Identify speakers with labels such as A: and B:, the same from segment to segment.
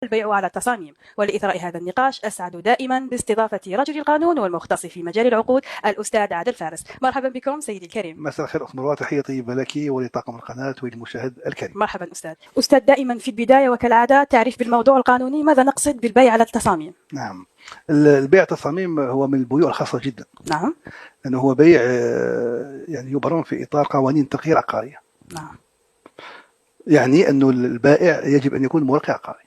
A: البيع على التصاميم. ولإثراء هذا النقاش أسعد دائما باستضافة رجل القانون والمختص في مجال العقود الأستاذ عادل فارس. مرحبا بكم سيدي الكريم.
B: مساء الخير أخت مروة، تحية طيبة لك ولطاقم القناة وللمشاهد الكريم.
A: مرحبا أستاذ دائما في البداية وكالعادة تعريف بالموضوع القانوني، ماذا نقصد بالبيع على التصاميم؟
B: نعم، البيع التصاميم هو من البيوع الخاصة جدا.
A: نعم،
B: لأنه هو بيع يعني يبرم في إطار قوانين الترقية العقارية.
A: نعم،
B: يعني أنه البائع يجب أن يكون مرقي عقاري.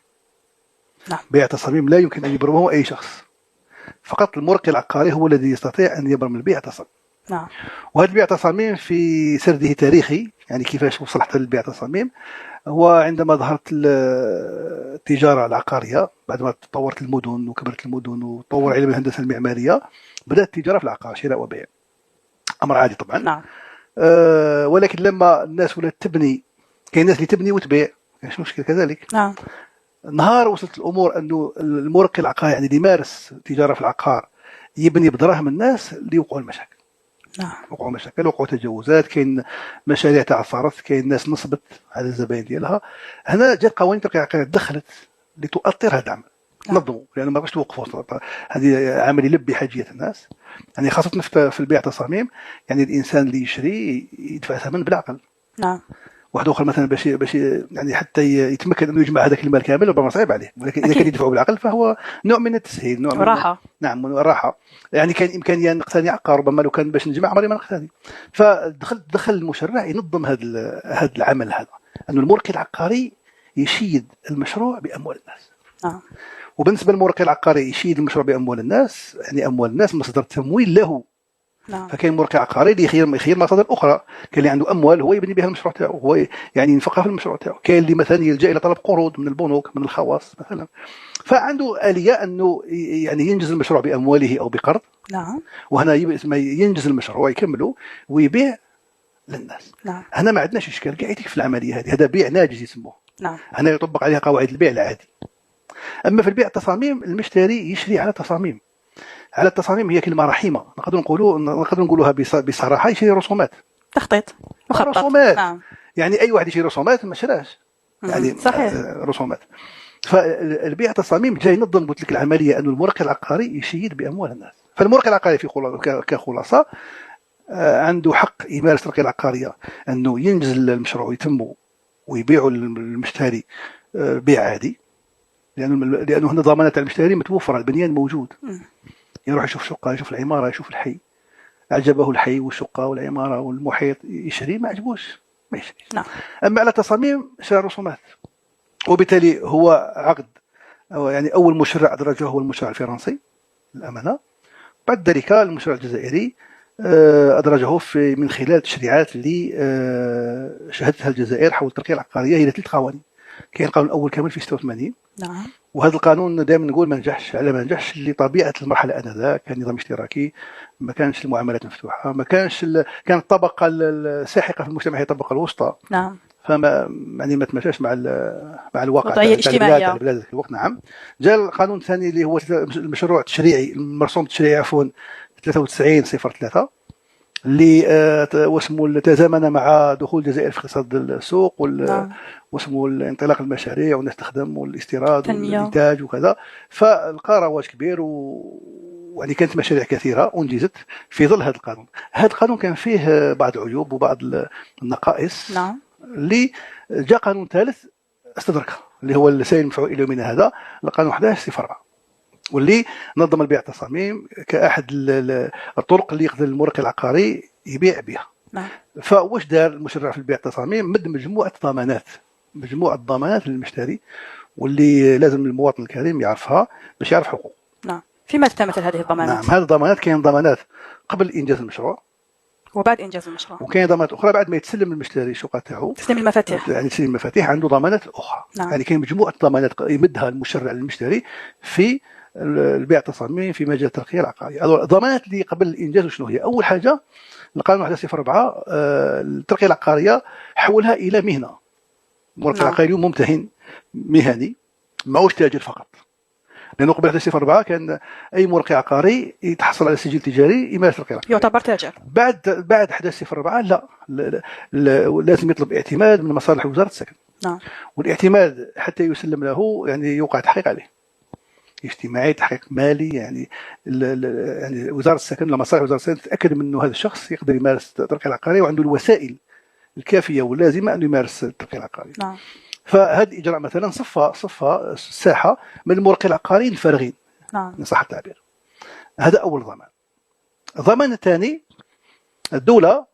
A: نعم.
B: بيع التصاميم لا يمكن أن يبرمه أي شخص، فقط المرقي العقاري هو الذي يستطيع أن يبرم البيع التصاميم.
A: نعم.
B: وهذا البيع التصاميم في سرده تاريخي، يعني كيفاش وصلت للبيع التصاميم، هو عندما ظهرت التجارة العقارية بعد ما تطورت المدن وكبرت المدن وتطور علم الهندسة المعمارية، بدأت التجارة في العقار، شراء وبيع، أمر عادي طبعا.
A: نعم.
B: ولكن لما الناس ولات تبني، كاين ناس اللي تبني وتبيع، مش مشكل كذلك.
A: نعم.
B: نهار وصلت الأمور أنه المرقي العقاري يعني اللي يمارس تجارة في العقار يبني بدراهم الناس، اللي يوقعوا المشاكل.
A: نعم.
B: وقعوا مشاكل، وقعوا تجاوزات، كاين مشاريع تعثرت، كاين ناس نصبت على الزباين ديالها. هنا جات قوانين الترقية العقارية دخلت لتؤطر هذا العمل، تنظموا، لأنه ما بغاش توقفوا. هذه عمل يلبي حاجية الناس، يعني خاصة في البيع التصاميم. يعني الإنسان اللي يشري يدفع ثمن بالعقل.
A: نعم.
B: واحد اخر مثلا باش يعني حتى يتمكن انه يجمع هذاك المال كامل، ربما صعيب عليه، ولكن اذا كان يدفعه بالعقل فهو نوع من التسهيل، نوع من
A: الراحه.
B: نعم، من الراحه. يعني كان امكانيه نقتني عقار، ربما لو كان باش نجمع عمري ما نقتني. فدخل المشرع ينظم هذا العمل، هذا انه المرقي العقاري يشيد المشروع باموال الناس.
A: نعم.
B: وبالنسبه للمرقي العقاري يشيد المشروع باموال الناس، يعني اموال الناس مصدر تمويل له.
A: نعم.
B: فكاين مرقي عقاري اللي يخير مصادر اخرى، كاين اللي عنده اموال هو يبني بها المشروع تاعو، هو يعني ينفقها في المشروع تاعو. كاين اللي مثلا يلجا الى طلب قروض من البنوك، من الخواص مثلا، فعنده اليه انه يعني ينجز المشروع بامواله او بقرض.
A: نعم.
B: وهنا ينجز المشروع يكمله ويبيع للناس.
A: نعم.
B: هنا ما عندناش اشكال، قاعد في العمليه هذه، هذا بيع ناجز يسموه.
A: نعم.
B: هنا يطبق عليها قواعد البيع العادي. اما في البيع التصاميم، المشتري يشري على تصاميم. على التصاميم هي كلمه رحيمه، نقدر نقولوها بصراحه، يشري رسومات،
A: تخطيط مخطط.
B: رسومات.
A: نعم.
B: يعني اي واحد يشري رسومات ما شراش، يعني
A: صحيح.
B: رسومات. فالبيع التصاميم جاي ينظم، قلت لك، العمليه انه المرقي العقاري يشيد باموال الناس. فالمرقي العقاري كخلاصه عنده حق يمارس الترقيه العقاريه، انه ينجز المشروع ويتم ويبيعه للمشتري بيع عادي، لانه هنا ضمانات المشتري متوفره، البنيان موجود. يروح يشوف شقه، يشوف العماره، يشوف الحي، أعجبه الحي والشقة والعمارة والمحيط يشري، ما عجبوش ما يشري.
A: نعم.
B: أما على تصاميم شراء رسومات، وبالتالي هو عقد، يعني أول مشرع أدرجه هو المشرع الفرنسي الأمانة، بعد ذلك المشرع الجزائري أدرجه من خلال تشريعات اللي شهدتها الجزائر حول الترقية العقارية. هي 3 قوانين. كاين القانون الأول كامل في 86. نعم. وهذا القانون دائما نقول ما نجحش، على ما نجحش لطبيعه المرحله انذاك. كان نظام اشتراكي، ما كانش المعاملات مفتوحه، ما كانش كانت الطبقه الساحقه في المجتمع هي الطبقه الوسطى. نعم. فما يعني ما تماشاش مع الواقع
A: تاع
B: البلاد في الوقت. نعم. جاء القانون الثاني اللي هو المشروع التشريعي، المرسوم التشريعي عفوا 93/03، اللي واسمه تزامن مع دخول الجزائر في اقتصاد السوق واسمه الانطلاق المشاريع والناس تخدم والاستيراد والانتاج وكذا. فلقى رواج كبير يعني كانت مشاريع كثيره انجزت في ظل هذا القانون. هذا القانون كان فيه بعض العيوب وبعض النقائص. نعم. اللي جاء قانون ثالث استدركها، اللي هو السير المفعول الى من هذا القانون 11/04، واللي نظم البيع التصاميم كأحد الطرق اللي يقدر المرقي العقاري يبيع بها. نعم. فواش دار المشرع في البيع التصاميم؟ مد مجموعة ضمانات للمشتري، واللي لازم المواطن الكريم يعرفها باش يعرف حقوقه.
A: نعم. فيما تتمثل هذه الضمانات؟
B: نعم، هذه الضمانات كاين ضمانات قبل إنجاز المشروع
A: وبعد إنجاز المشروع،
B: وكاين ضمانات أخرى بعد ما يتسلم المشتري الشقة تاعو،
A: تسليم المفاتيح.
B: يعني تسليم المفاتيح عنده ضمانات أخرى. نعم. يعني كاين مجموعة ضمانات يمدها المشرع للمشتري في البيع التصاميم في مجال الترقية العقارية. الضمانات اللي قبل الإنجاز شنو هي؟ أول حاجة القانون 11/04 الترقية العقارية حولها إلى مهنة. المرقي العقاري ممتهن مهني، ماهوش تاجر فقط. لانه قبل 11/4 كان اي مرقي عقاري يتحصل على سجل تجاري يمارس الرقي العقاري،
A: يعتبر تاجر.
B: بعد 11/4 لا لازم يطلب اعتماد من مصالح وزاره السكن.
A: نعم.
B: والاعتماد حتى يسلم له يعني يوقع تحقيق عليه اجتماعي، تحقيق مالي، يعني يعني وزاره السكن ولا مصالح وزاره السكن تتاكد من انه هذا الشخص يقدر يمارس الترقيه العقاريه وعنده الوسائل الكافيه واللازمه انه يمارس الترقيه العقاريه.
A: نعم.
B: فهذا الاجراء مثلا صفى الساحه من المرقي العقاريين الفارغين.
A: نعم.
B: ان صح التعبير. هذا اول ضمان. الضمان الثاني، الدوله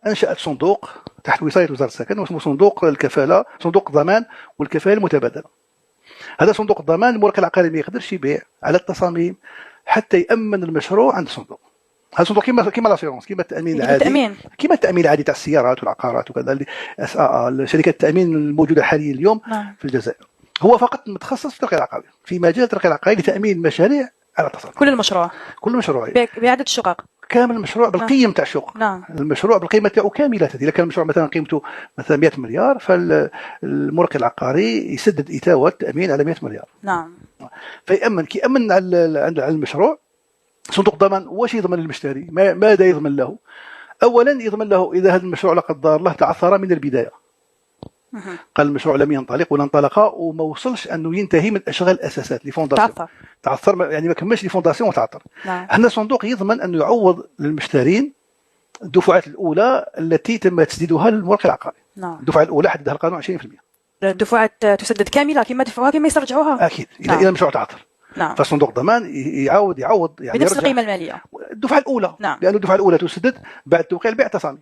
B: انشات صندوق تحت وصايه وزاره السكن واسمه صندوق الكفاله، صندوق الضمان والكفاله المتبادله. هذا صندوق الضمان المرقي العقاري ما يقدرش يبيع على التصاميم حتى يامن المشروع عند الصندوق. هذا الصندوق كيما لاسيرونس، كيما التامين العادي، كيما التامين العادي تاع السيارات والعقارات وكذا، شركات التامين الموجوده حاليا اليوم في الجزائر. هو فقط متخصص في الترقيه العقاريه، في مجال الترقيه العقاري لتامين المشاريع على التصاميم. كل المشروع
A: بعدد الشقق
B: كامل، المشروع بالقيم تاع الشقق. المشروع بالقيمه تاعو كامله. اذا كان المشروع مثلا قيمته مثلا 100 مليار، فالمرقي العقاري يسدد اتاوه تامين على 100 مليار.
A: نعم.
B: كيامن على المشروع. صندوق الضمان واش يضمن للمشتري؟ ماذا يضمن له؟ اولا يضمن له اذا هذا المشروع لا قدر الله تعثر من البدايه، قال المشروع لم ينطلق ولا انطلق وما وصلش انه ينتهي من اشغال الاساسات لي فونداسيون، تعثر يعني ما كملش لي فونداسيون وتعثر. هنا الصندوق يضمن انه يعوض للمشترين الدفعات الاولى التي تم تسديدها للمرقي العقاري. الدفعه الاولى حددها القانون 20%.
A: الدفعات تسدد كامله كما دفعوها كما يسترجعوها
B: اكيد اذا المشروع تعثر. فالصندوق الضمان يعوض يعني
A: بنفس القيمه الماليه
B: الدفعه الاولى. لانه الدفعه الاولى تسدد بعد توقيع البيع التصاميم.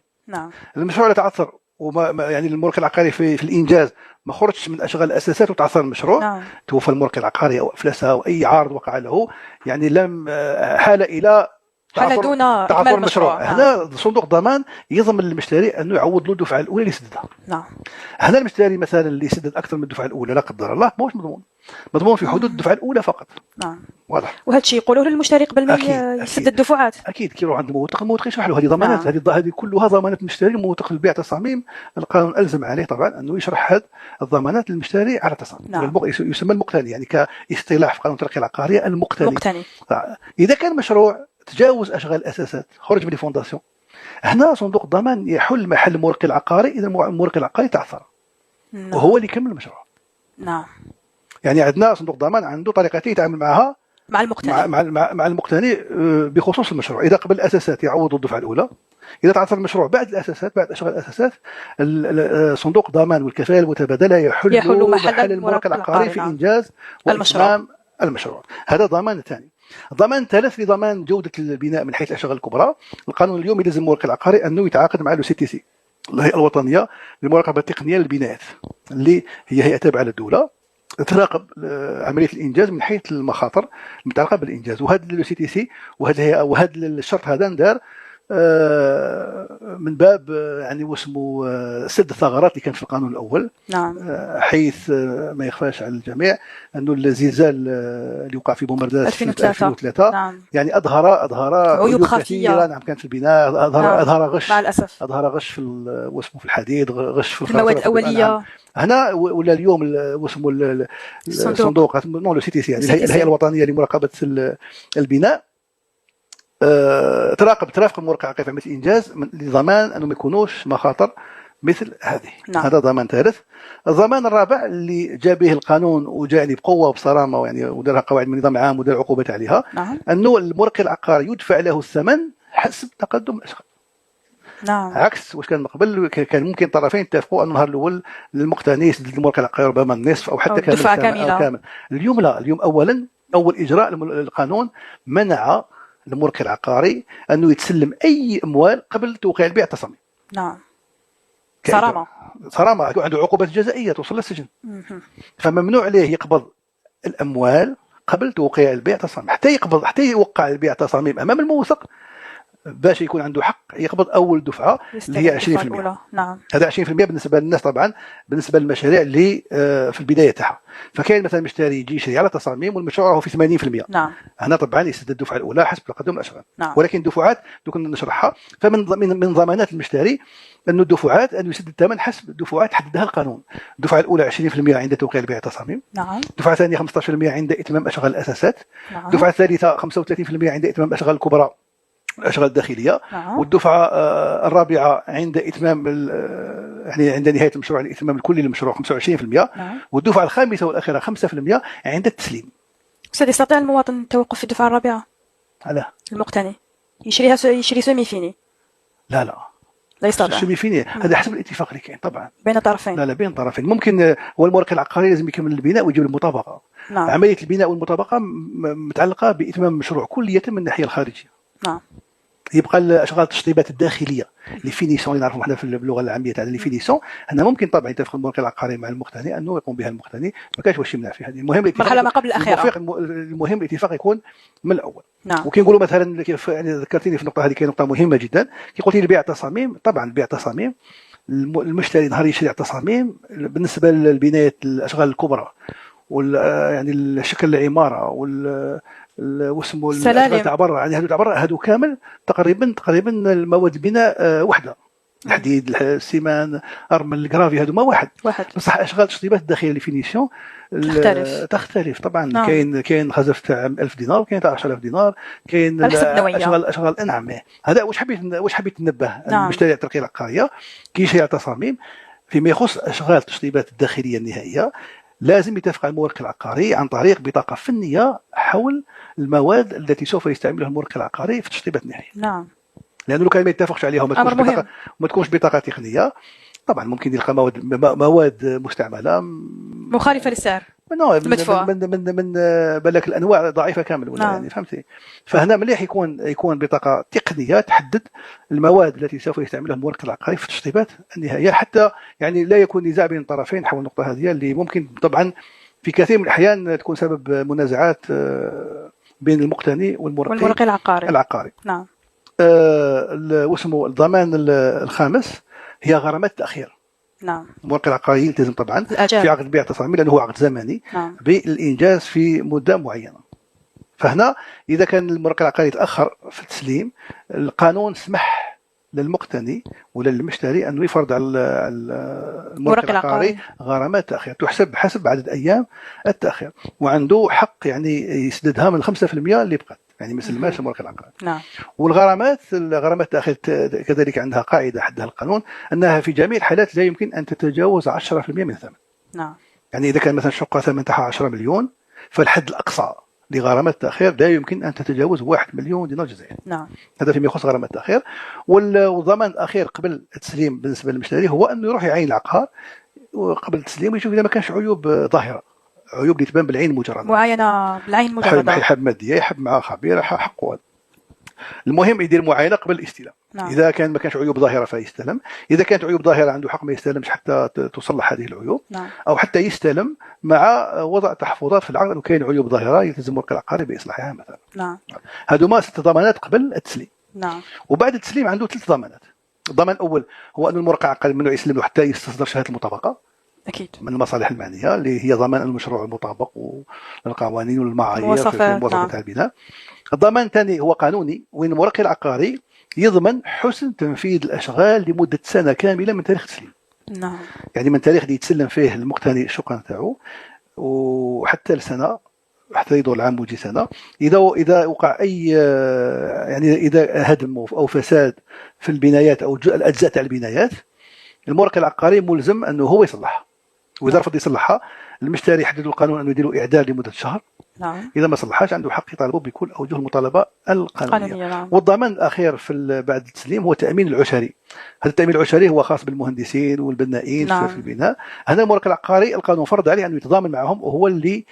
B: المشروع اللي تعثر وما يعني المرقي العقاري في الانجاز ما خرجش من اشغال الاساسات وتعثر المشروع، توفى المرقي العقاري او افلس او اي عارض وقع له، يعني لم حال الى
A: دون
B: تعثر المشروع. هنا صندوق الضمان يضمن للمشتري انه يعوض له الدفعه الاولى اللي سددها. هنا المشتري مثلا اللي سدد اكثر من الدفعه الاولى لا قدر الله ماهوش مضمون في حدود الدفعه الاولى فقط. واضح.
A: وهذا الشيء يقولوه للمشتري قبل ما يسدد الدفعات.
B: اكيد كي يروح عند الموثق يشرح له هذه ضمانات. هذه كلها ضمانات المشتري. الموثق البيع تصاميم القانون الزم عليه طبعا انه يشرح هذه الضمانات للمشتري على التصاميم. يسمى المقتني، يعني كاصطلاح في قانون الترقيه العقاريه المقتني. اذا كان مشروع تجاوز اشغال الاساسات، خرج من الفونداسيون، هنا صندوق الضمان يحل محل المرقي العقاري اذا المرقي العقاري تعثر وهو اللي يكمل المشروع. يعني عندنا صندوق الضمان عنده طريقتين يتعامل معها
A: مع المقتني.
B: مع المقتني بخصوص المشروع. اذا قبل الاساسات يعوض الدفعه الاولى، اذا تعثر المشروع بعد الاساسات بعد اشغال الاساسات، صندوق الضمان والكفاله المتبادله يحل محل المرقي العقاري في انجاز واتمام المشروع. هذا ضمان ثاني. الضمان الثالث لضمان جوده البناء من حيث الاشغال الكبرى. القانون اليوم يلزم المرقي العقاري انه يتعاقد مع CTC، الهيئه الوطنيه للمراقبه التقنيه للبنايات، اللي هي هيئه تابعه للدوله تراقب عمليه الانجاز من حيث المخاطر المتعلقه بالانجاز. وهذا CTC وهذا الشرط هذا ندار من باب يعني واسمه سد الثغرات اللي كان في القانون الاول. حيث ما يخفاش على الجميع انه الزلزال اللي وقع في بومبرداس 2003 يعني اظهر
A: عيوب خفيه.
B: كانت في البناء، اظهر غش
A: مع الاسف،
B: اظهر غش في واسمه في الحديد، غش في
A: المواد الاوليه.
B: هنا ولا اليوم واسمه الصندوق CTC، يعني الهيئه الوطنيه لمراقبه البناء، تراقب المرقي العقاري في عمليه الانجاز لضمان انه ما يكونوش مخاطر مثل هذه. هذا ضمان ثالث. الضمان الرابع اللي جاء به القانون وجاء يعني بقوه وبصرامه، ويعني ودارها قواعد من نظام عام ودار عقوبات عليها. انه المرقي العقاري يدفع له الثمن حسب تقدم الاشغال. عكس واش كان من قبل، كان ممكن الطرفين يتفقوا ان النهار الاول للمقتني يسدد المرقي العقاري ربما النصف او حتى كامل. اليوم لا. اليوم اول اجراء القانون منع المرقي العقاري انه يتسلم اي اموال قبل توقيع البيع التصاميم. صرامه عنده عقوبات جزائيه توصل للسجن. فممنوع عليه يقبض الاموال قبل توقيع البيع التصاميم، حتى يوقع البيع التصاميم امام الموثق باش يكون عنده حق يقبض اول دفعه اللي هي 20%.
A: نعم.
B: هذا 20% بالنسبه للناس، طبعا بالنسبه للمشاريع اللي في البدايه تاعها. فكاين مثلا مشتري يجي يشري على تصاميم والمشروع راهو في 80%.
A: نعم.
B: هنا طبعا يسدد الدفعه الاولى حسب تقدم الاشغال.
A: نعم.
B: ولكن دفعات دوك نشرحها. فمن من ضمانات المشتري أن الدفعات أن يسدد الثمن حسب الدفعات حددها القانون. الدفعة الأولى 20% عند توقيع البيع التصاميم.
A: نعم.
B: الدفعة الثانية 15% عند إتمام أشغال الأساسات.
A: نعم.
B: الدفعة الثالثة 35% عند إتمام أشغال الكبرى الأشغال الداخلية.
A: نعم.
B: والدفعة الرابعة عند إتمام يعني عند نهاية المشروع الإتمام الكلي للمشروع 25%.
A: نعم.
B: والدفعة الخامسة والأخيرة 5% عند التسليم.
A: أستاذ، يستطيع المواطن التوقف في الدفعة الرابعة؟
B: لا.
A: المقتني يشري سيمي فيني؟
B: لا لا
A: يستطيع.
B: السيمي فيني هذا حسب الاتفاق اللي كاين طبعا
A: بين الطرفين.
B: لا بين الطرفين. ممكن هو المورق العقاري لازم يكمل البناء ويجيب المطابقة.
A: نعم.
B: عملية البناء والمطابقة متعلقة بإتمام المشروع كلية من الناحية الخارجية.
A: نعم.
B: يبقى الاشغال التشطيبات الداخليه اللي فينيسيون اللي نعرفوا احنا في اللغه العاميه تاع اللي فينيسيون. هنا ممكن طبعا يتفق المورق العقاري مع المقتني انه يقوم بها المقتني، ما كاينش واش يمنع في هذه. المهم
A: مرحله ما قبل الاخيره.
B: المهم الاتفاق يكون من الاول.
A: نعم.
B: وكنقولوا مثلا يعني ذكرتيني في النقطه هذه، كاين نقطه مهمه جدا كي قلتي البيع التصاميم. طبعا البيع التصاميم المشتري نهار يشري التصاميم بالنسبه للبنايات الاشغال الكبرى يعني الشكل العماره واسمه
A: السلالم
B: تاع برا، يعني هادو كامل تقريبا المواد البناء وحده. الحديد السيمان ارمل الكرافي هادو ما واحد. بصح اشغال التشطيبات الداخليه لفينيسيون تختلف طبعا. نعم. كاين خزف تاع 1000 دينار، وكاين تاع 10000 دينار، كاين اشغال نعم. هذا واش حبيت ننبه. نعم. المشتري على الترقيه العقاريه كي يشري على التصاميم فيما يخص اشغال التشطيبات الداخليه النهائيه لازم يتفق المورق العقاري عن طريق بطاقة فنية حول المواد التي سوف يستعملها المورق العقاري في التشطيبات النهائية.
A: نعم.
B: لأنه لو كان ما يتفقش عليها وما تكونش بطاقة تقنية، طبعا ممكن يلقى مواد مستعملة
A: مخالفة للسعر
B: مدفوع من بالك الانواع ضعيفه كامل ولا. نعم. يعني فهمتي. فهنا مليح يكون بطاقه تقنيه تحدد المواد التي سوف يستعملها المورق العقاري في التشطيبات النهائيه، حتى يعني لا يكون نزاع بين الطرفين حول النقطه هذه اللي ممكن طبعا في كثير من الاحيان تكون سبب منازعات بين المقتني والمورق العقاري.
A: نعم.
B: واسمه الضمان الخامس هي غرامات التاخير.
A: نعم.
B: المورق العقاري يلتزم طبعا في عقد بيع التصاميم لانه هو عقد زمني. نعم. بالانجاز في مده معينه. فهنا اذا كان المورق العقاري يتاخر في التسليم، القانون سمح للمقتني ولا للمشتري انه يفرض على المورق العقاري غرامات تاخير تحسب حسب عدد ايام التاخير، وعنده حق يعني يسددها من 5% اللي بقت، يعني ما سلماش المورق العقاري.
A: نعم.
B: والغرامات التاخير كذلك عندها قاعده حدها القانون انها في جميع الحالات لا يمكن ان تتجاوز 10% من الثمن.
A: نعم.
B: يعني اذا كان مثلا شقه ثمن تاعها 10 مليون فالحد الاقصى لغرامات التاخير لا يمكن ان تتجاوز 1 مليون دينار جزائري. نعم. هذا فيما يخص غرامات التاخير. والضمان الاخير قبل التسليم بالنسبه للمشتري هو انه يروح يعين العقار قبل التسليم ويشوف اذا ما كانش عيوب ظاهره، عيوب اللي تبان بالعين المجرده، معاينه بالعين المجرده، يحب ماديه، يحب معاه خبير، حقه. المهم يدير معاينه قبل الاستلام. نعم. اذا كان ما كانش عيوب ظاهره فيستلم، اذا كانت عيوب ظاهره عنده حق ما يستلمش حتى تصلح هذه العيوب. نعم. او حتى يستلم مع وضع تحفظات في العقد انه كاين عيوب ظاهره يلتزم المورق العقاري باصلاحها مثلا. نعم. هذوما 6 ضمانات قبل التسليم. نعم. وبعد التسليم عنده 3 ضمانات. الضمان الاول هو ان المورق العقاري ممنوع يسلم له حتى يستصدر شهاده المطابقه. أكيد. من المصالح المعنية اللي هي ضمان المشروع المطابق والقوانين والمعايير في المواصفات تاع البناء. الضمان الثاني هو قانوني، وين المورق العقاري يضمن حسن تنفيذ الأشغال لمدة سنة كاملة من تاريخ التسليم. نعم. يعني من تاريخ اللي يتسلم فيه المقتني الشقة نتاعو وحتى السنة، حتى يدور العام ويجي سنة. إذا وقع أي يعني إذا هدم أو فساد في البنايات أو الأجزاء تاع البنايات، المورق العقاري ملزم أنه هو يصلحها. وإذا رفض يصلحها المشتري يحدد القانون أنه يدير إعداد لمدة شهر. نعم. إذا ما صلحهاش عنده حق يطالبه بكل أوجه المطالبة القانونية. نعم. والضمان الأخير بعد التسليم هو التأمين العشري. هذا التأمين العشري هو خاص بالمهندسين والبنائين. نعم. في البناء. هذا المورق العقاري القانون فرض عليه أنه يتضامن معهم، وهو اللي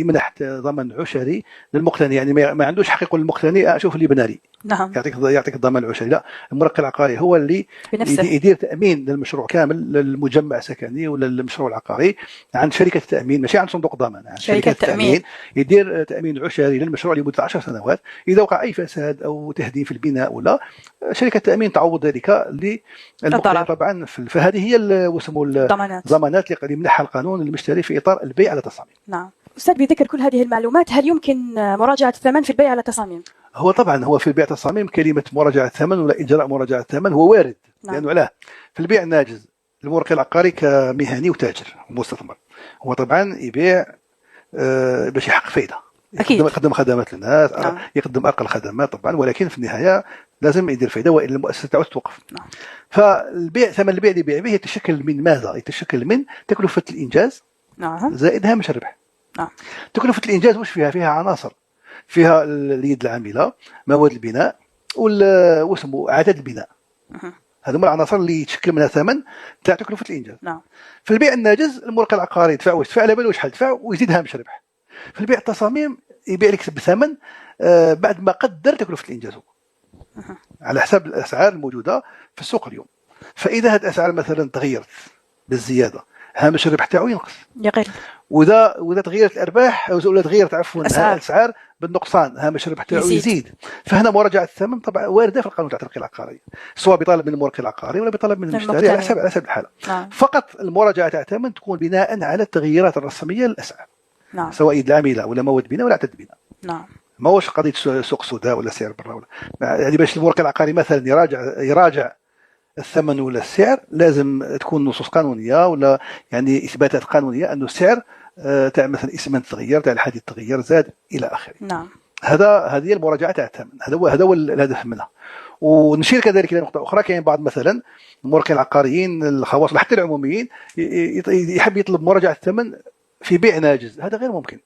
B: يمنح ضمان عشري للمقتني. يعني ما عندوش حق يقول للمقتني أشوف اللي بنى لي. نعم. يعطيك الضمان العشري. لا، المورق العقاري هو اللي يدير تأمين للمشروع كامل، للمجمع السكني ولا للمشروع العقاري عن شركة التأمين، ماشي عن صندوق ضمان، عن شركة التأمين. يدير تأمين عشري للمشروع لمدة 10 سنوات. سنوات. اذا وقع اي فساد او تهديم في البناء ولا، شركه التامين تعوض ذلك للمقتني طبعا. فهذه هي الضمانات اللي يمنحها القانون للمشتري في اطار البيع على تصاميم.
A: نعم أستاذ، بذكر كل هذه المعلومات، هل يمكن مراجعة الثمن في البيع على تصاميم؟
B: هو طبعا هو في البيع تصاميم كلمة مراجعة الثمن ولا إجراء مراجعة الثمن هو وارد.
A: نعم.
B: لأنه علاه في البيع الناجز المورخ العقاري كمهني وتاجر ومستثمر، هو طبعا يبيع باش يحقق فائدة، يقدم خدمات للناس.
A: نعم.
B: يقدم أقل خدمات طبعا، ولكن في النهاية لازم يدير فائدة وإلا المؤسسة تعود توقف.
A: نعم.
B: فالبيع، ثمن البيع اللي يبيع به يتشكل من ماذا؟ يتشكل من تكلفة الإنجاز
A: نعم.
B: زائد هامش الربح.
A: نعم.
B: تكلفة الإنجاز وش فيها؟ فيها عناصر، فيها اليد العاملة، مواد البناء، واسمه عدد البناء. هذو هما العناصر اللي يتشكل منها ثمن تاع تكلفة الإنجاز.
A: نعم.
B: في البيع الناجز المورخ العقاري يدفع على باله شحال دفع ويزيد هامش الربح. في البيع التصاميم يبيع لك بثمن بعد ما قدر تكلفة الإنجاز على حسب الأسعار الموجودة في السوق اليوم. فإذا هذه الأسعار مثلا تغيرت بالزيادة، هامش الربح تاعو ينقص
A: يقل.
B: وإذا تغيرت الأرباح ولا تغيرت الأسعار بالنقصان، هامش الربح تاعو يزيد. فهنا مراجعة الثمن طبعا واردة في القانون تاع الترقية العقاري، سواء بطلب من المورخ العقاري ولا بطلب من المشتري على حسب الحالة.
A: نعم.
B: فقط المراجعة تاع الثمن تكون بناء على التغييرات الرسمية للأسعار.
A: نعم.
B: سواء يد العاملة ولا مواد بناء ولا عدد بناء.
A: نعم.
B: ما هوش قضية سوق سوداء ولا سعر برا ولا يعني. باش المورخ العقاري مثلا يراجع الثمن ولا السعر، لازم تكون نصوص قانونية ولا يعني إثباتات قانونية أنه السعر تاع مثلا اسمنت تغير، تاع الحديد تغير، زاد إلى آخره.
A: نعم.
B: هذه المراجعة تاع الثمن، هذا هو الهدف منها. ونشير كذلك إلى نقطة أخرى، كاين بعض مثلا المورخين العقاريين الخواص حتى العموميين يحب يطلب مراجعة الثمن في بيع ناجز. هذا غير ممكن.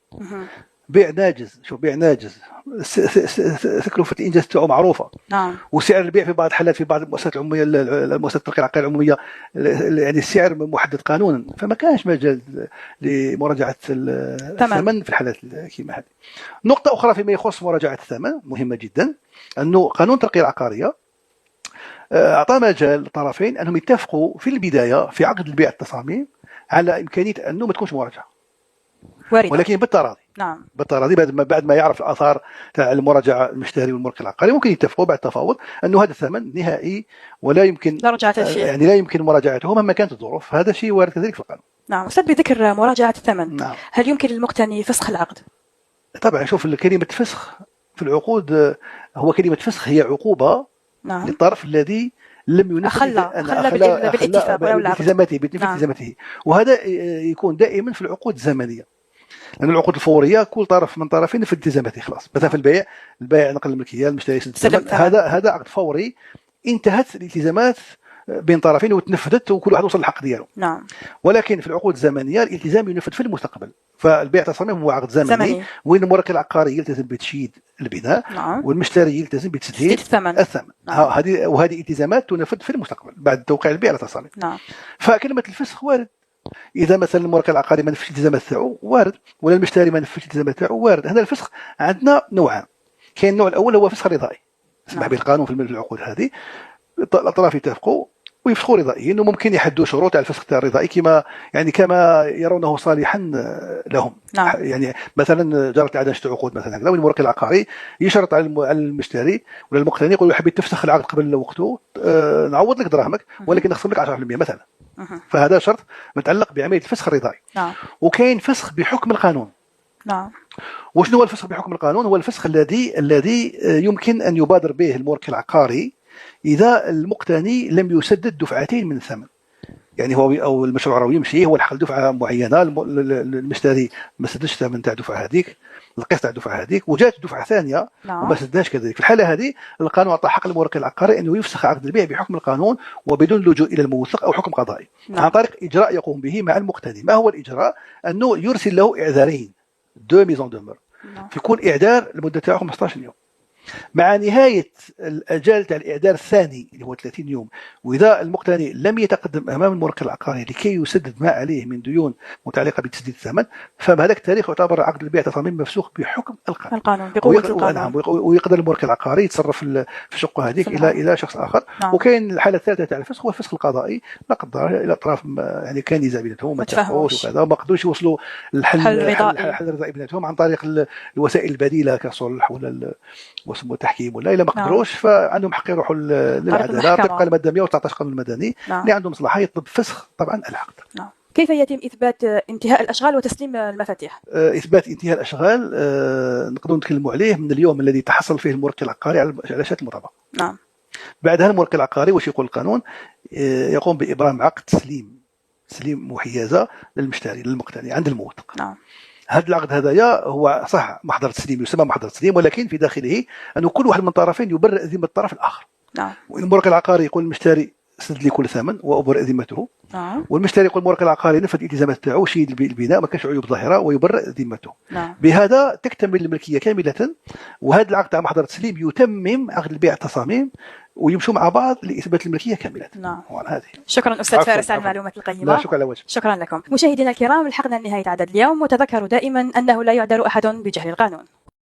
B: بيع ناجز، شوف بيع ناجز تكلفة الإنجاز تاعو معروفة.
A: نعم.
B: وسعر البيع في بعض الحالات في بعض المؤسسات العمومية، المؤسسات الترقية العقارية العمومية، يعني السعر محدد قانونا، فما كانش مجال لمراجعة الثمن في الحالات كما هذه. نقطة أخرى فيما يخص مراجعة الثمن مهمة جدا، أنه قانون الترقية العقارية أعطى مجال للطرفين أنهم يتفقوا في البداية في عقد البيع التصاميم على إمكانية أنه ما تكونش مراجعة، ولكن بالتراضي.
A: نعم.
B: بالتراضي بعد ما يعرف الآثار تاع المراجعة المشتري والمورخ العقاري، ممكن يتفقوا بعد التفاوض أنه هذا الثمن نهائي ولا يمكن يعني لا يمكن مراجعته مهما كانت الظروف. هذا شيء وارد كذلك في القانون.
A: نعم. أستاذ، بذكر مراجعة الثمن،
B: نعم.
A: هل يمكن للمقتني فسخ العقد؟
B: طبعا شوف، كلمة فسخ في العقود هو كلمة فسخ هي عقوبة. نعم. للطرف الذي لم ينفذ
A: بالاتفاق
B: بالتزاماته. وهذا يكون دائما في العقود الزمنية، لأن العقود الفورية كل طرف من طرفين في التزاماته خلاص. مثلا في البيع نقل الملكية، المشتري يسلم، هذا عقد فوري انتهت الالتزامات بين طرفين وتنفذت وكل واحد وصل الحق دياله.
A: نعم.
B: ولكن في العقود الزمنية الالتزام ينفذ في المستقبل. فالبيع التصاميم هو عقد زمني وين المورخ العقاري يلتزم بتشييد البناء.
A: نعم.
B: والمشتري يلتزم بتسديد الثمن.
A: نعم.
B: وهذه التزامات تنفذ في المستقبل بعد توقيع البيع التصاميم.
A: نعم.
B: فكلمة الفسخ وارد. إذا مثلا المورخ العقاري ما نفذش الالتزامات تاعو وارد، ولا المشتري ما نفذش الالتزامات تاعو وارد. هذا الفسخ عندنا نوعان. كاين النوع الأول هو فسخ رضائي، يسمح به القانون في العقود هذه، الأطراف يتفقوا ويفسخوا رضائيين، وممكن يحدوا شروط على الفسخ تاع الرضائي كما يرونه صالحا لهم.
A: نعم.
B: يعني مثلا جرت العاده نشتري عقود مثلا هكذا، والمورخ العقاري يشرط على المشتري ولا المقتني، يقول له حبيت تفسخ العقد قبل وقته نعوض لك دراهمك ولكن نخصم لك 10% مثلا. فهذا شرط متعلق بعمليه الفسخ الرضائي.
A: نعم.
B: وكاين فسخ بحكم القانون.
A: نعم.
B: وشنو هو الفسخ بحكم القانون؟ هو الفسخ الذي يمكن ان يبادر به المورخ العقاري إذا المقتني لم يسدد دفعتين من الثمن. يعني هو أو المشروع راه يمشي، هو الحق دفعة معينة، المشتري ما سددش الثمن تاع الدفعة هذيك، القسط تاع الدفعة هذيك، وجات دفعة ثانية وما سددهاش كذلك. في الحالة هذه القانون أعطى حق المورخ العقاري أنه يفسخ عقد البيع بحكم القانون وبدون لجوء إلى الموثق أو حكم قضائي. عن طريق إجراء يقوم به مع المقتني. ما هو الإجراء؟ أنه يرسل له إعذارين، 2 ميزون دومور، في كل إعذار المدة تاعه 15 يوم. مع نهاية الأجال تاع الإعدار الثاني اللي هو 30 يوم، وإذا المقتني لم يتقدم أمام الموكل العقاري لكي يسدد ما عليه من ديون متعلقة بتسديد الثمن، فهذاك التاريخ يعتبر عقد البيع تصاميم مفسوخ بحكم القانون
A: بقوة القانون.
B: ويقدر الموكل العقاري يتصرف في الشقة هذيك إلى شخص آخر.
A: نعم.
B: وكاين الحالة الثالثة تاع الفسخ هو الفسخ القضائي، لا قدر إلى الأطراف يعني كان نزاع بيناتهم ما تفاهموش وكذا، وما قدروش يوصلوا الحل الرضائي بيناتهم عن طريق الوسائل البديلة كصلح ولا واسمه تحكيم ولا إلا ما قدروش، فعندهم حق يروحوا للعدالة طبقا المادة 119 قانون المدني. اللي عنده مصلحة يطلب فسخ طبعا العقد.
A: كيف يتم إثبات انتهاء الأشغال وتسليم المفاتيح؟
B: إثبات انتهاء الأشغال نقدر نتكلموا عليه من اليوم الذي تحصل فيه الموكل العقاري على شهادة المطابقة.
A: نعم.
B: بعدها الموكل العقاري واش يقول القانون؟ يقوم بإبرام عقد تسليم محيزة للمشتري للمقتني عند الموثق.
A: نعم.
B: هذا العقد هذايا هو صح محضر تسليم، يسمى محضر تسليم، ولكن في داخله أن كل واحد من الطرفين يبرئ ذمة الطرف الآخر.
A: نعم.
B: والموكل العقاري يقول المشتري سد لي كل ثمن وأبرئ ذمته.
A: نعم.
B: والمشتري يقول الموكل العقاري نفذ الالتزامات تاعو، شيد البناء ما كانش عيوب ظاهره ويبرئ ذمته.
A: نعم.
B: بهذا تكتمل الملكيه كامله، وهذا العقد تاع محضر التسليم يتمم عقد البيع التصاميم ويمشوا مع بعض لإثبات الملكية كاملة.
A: نعم.
B: هذه.
A: شكرا أستاذ فارس على المعلومات القيمة.
B: لا شكرا لوجه.
A: شكرا لكم. مشاهدينا الكرام، لحقنا لنهاية عدد اليوم، وتذكروا دائما أنه لا يعذر أحد بجهل القانون.